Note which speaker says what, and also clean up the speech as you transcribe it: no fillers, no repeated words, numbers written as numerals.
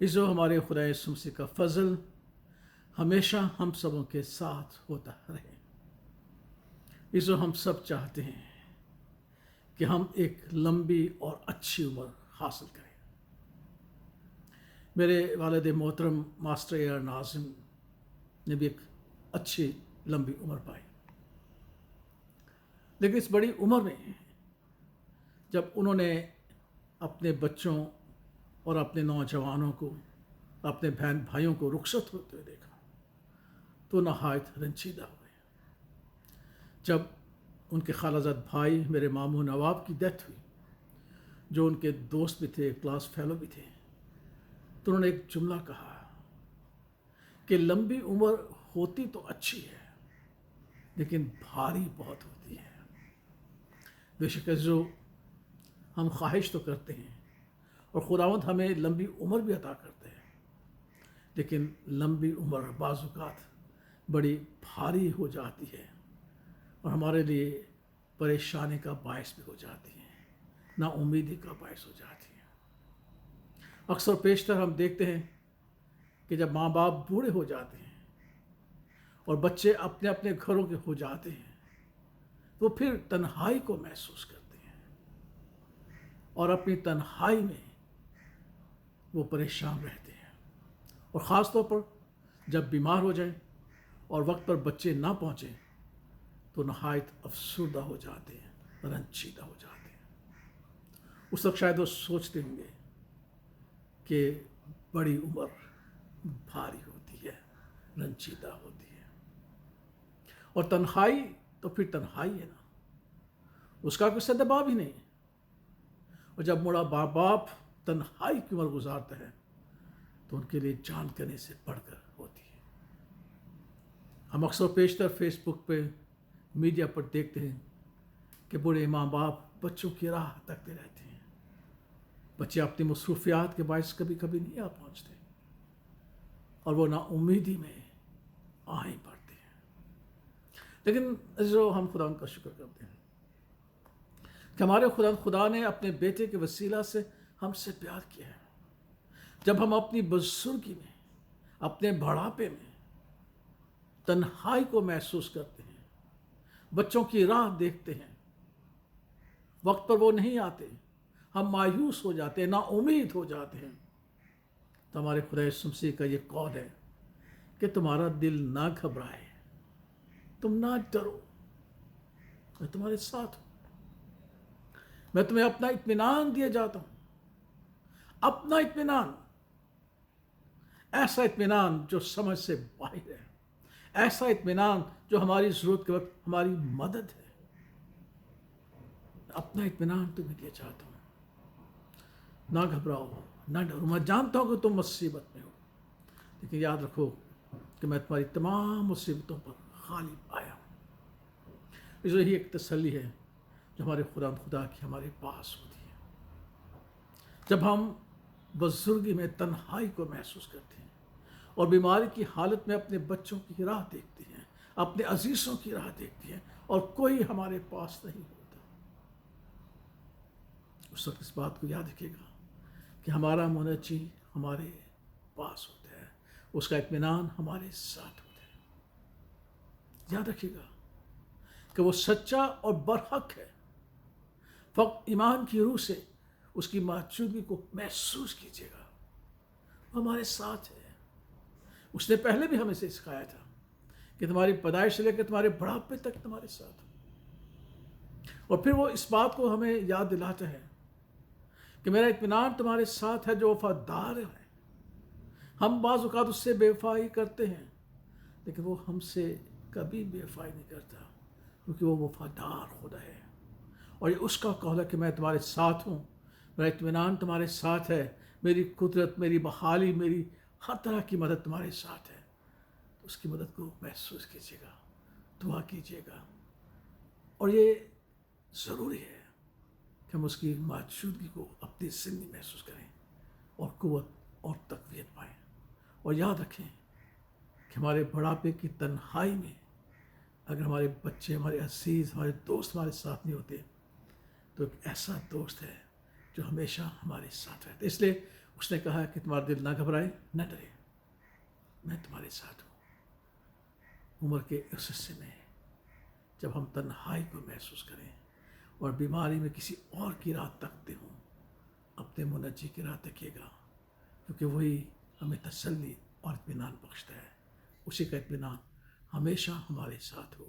Speaker 1: جو ہمارے خدا یسوع مسیح کا فضل ہمیشہ ہم سبوں کے ساتھ ہوتا رہے۔ جو ہم سب چاہتے ہیں کہ ہم ایک لمبی اور اچھی عمر حاصل کریں۔ میرے والد محترم ماسٹر اے آر ناظم نے بھی ایک اچھی لمبی عمر پائی، لیکن اس بڑی عمر میں جب انہوں نے اپنے بچوں اور اپنے نوجوانوں کو، اپنے بہن بھائیوں کو رخصت ہوتے ہوئے دیکھا تو نہایت رنجیدہ ہوئے۔ جب ان کے خالہ زاد بھائی میرے ماموں نواب کی ڈیتھ ہوئی، جو ان کے دوست بھی تھے، کلاس فیلو بھی تھے، تو انہوں نے ایک جملہ کہا کہ لمبی عمر ہوتی تو اچھی ہے لیکن بھاری بہت ہوتی ہے۔ بے شک جو ہم خواہش تو کرتے ہیں اور خداوند ہمیں لمبی عمر بھی عطا کرتے ہیں، لیکن لمبی عمر بعض اوقات بڑی بھاری ہو جاتی ہے اور ہمارے لیے پریشانی کا باعث بھی ہو جاتی ہے، نا امیدی کا باعث ہو جاتی ہے۔ اکثر پیشتر ہم دیکھتے ہیں کہ جب ماں باپ بوڑھے ہو جاتے ہیں اور بچے اپنے اپنے گھروں کے ہو جاتے ہیں تو پھر تنہائی کو محسوس کرتے ہیں اور اپنی تنہائی میں وہ پریشان رہتے ہیں، اور خاص طور پر جب بیمار ہو جائیں اور وقت پر بچے نہ پہنچیں تو نہایت افسردہ ہو جاتے ہیں، رنجیدہ ہو جاتے ہیں۔ اس وقت شاید وہ سوچتے ہوں گے کہ بڑی عمر بھاری ہوتی ہے، رنجیدہ ہوتی ہے، اور تنہائی تو پھر تنہائی ہے نا، اس کا کوئی سدباب ہی نہیں۔ اور جب بوڑھا باپ تنہائی کی عمر گزارتا ہے تو ان کے لیے جان کرنے سے بڑھ کر ہوتی ہے۔ ہم اکثر پیشتر فیس بک پہ، میڈیا پر دیکھتے ہیں کہ بوڑھے ماں باپ بچوں کی راہ تکتے رہتے ہیں، بچے اپنی مصروفیات کے باعث کبھی کبھی نہیں آ پہنچتے اور وہ نا امیدی میں آہیں پڑتے ہیں۔ لیکن جو ہم خدا کا شکر کرتے ہیں کہ ہمارے خدا نے اپنے بیٹے کے وسیلہ سے ہم سے پیار کیا ہے۔ جب ہم اپنی بزرگی میں، اپنے بڑھاپے میں تنہائی کو محسوس کرتے ہیں، بچوں کی راہ دیکھتے ہیں، وقت پر وہ نہیں آتے، ہم مایوس ہو جاتے ہیں، نا امید ہو جاتے ہیں، تو ہمارے خدا یسوع مسیح کا یہ قول ہے کہ تمہارا دل نہ گھبرائے، تم نہ ڈرو، میں تمہارے ساتھ ہوں، میں تمہیں اپنا اطمینان دیے جاتا ہوں۔ اپنا اطمینان، ایسا اطمینان جو سمجھ سے باہر ہے، ایسا اطمینان جو ہماری ضرورت کے وقت ہماری مدد ہے۔ اپنا اطمینان تمہیں دیا چاہتا ہوں، نہ گھبراؤ، نہ ڈرو۔ میں جانتا ہوں کہ تم مصیبت میں ہو، لیکن یاد رکھو کہ میں تمہاری تمام مصیبتوں پر غالب آیا ہوں۔ یہی ایک تسلی ہے جو ہمارے خدا کی ہمارے پاس ہوتی ہے جب ہم بزرگی میں تنہائی کو محسوس کرتے ہیں اور بیماری کی حالت میں اپنے بچوں کی راہ دیکھتے ہیں، اپنے عزیزوں کی راہ دیکھتے ہیں اور کوئی ہمارے پاس نہیں ہوتا۔ اس وقت اس بات کو یاد رکھے گا کہ ہمارا منجی ہمارے پاس ہوتا ہے، اس کا اطمینان ہمارے ساتھ ہوتا ہے۔ یاد رکھیے گا کہ وہ سچا اور برحق ہے۔ فقط ایمان کی روح سے اس کی موجودگی کو محسوس کیجیے گا، وہ ہمارے ساتھ ہے۔ اس نے پہلے بھی ہمیں سے سکھایا تھا کہ تمہاری پیدائش سے لے کر تمہارے بڑھاپے تک تمہارے ساتھ ہو، اور پھر وہ اس بات کو ہمیں یاد دلاتا ہے کہ میرا اطمینان تمہارے ساتھ ہے جو وفادار ہے۔ ہم بعض اوقات اس سے بے وفائی کرتے ہیں، لیکن وہ ہم سے کبھی بے وفائی نہیں کرتا، کیونکہ وہ وفادار خدا ہے، اور یہ اس کا قول ہے کہ میں تمہارے ساتھ ہوں، میرا اطمینان تمہارے ساتھ ہے، میری قدرت، میری بحالی، میری ہر طرح کی مدد تمہارے ساتھ ہے۔ تو اس کی مدد کو محسوس کیجیے گا، دعا کیجیے گا، اور یہ ضروری ہے کہ ہم اس کی موجودگی کو اپنی زندگی محسوس کریں اور قوت اور تقویت پائیں۔ اور یاد رکھیں کہ ہمارے بڑھاپے کی تنہائی میں اگر ہمارے بچے، ہمارے عزیز، ہمارے دوست ہمارے ساتھ نہیں ہوتے تو ایک ایسا دوست ہے جو ہمیشہ ہمارے ساتھ رہتا ہے۔ اس لیے اس نے کہا کہ تمہارا دل نہ گھبرائے، نہ ڈرے، میں تمہارے ساتھ ہوں۔ عمر کے اس حصے میں جب ہم تنہائی کو محسوس کریں اور بیماری میں کسی اور کی راہ تکتے ہوں، اپنے منجی کی راہ تکیے گا، کیونکہ وہی ہمیں تسلی اور اطمینان بخشتا ہے۔ اسی کا اطمینان ہمیشہ ہمارے ساتھ ہو۔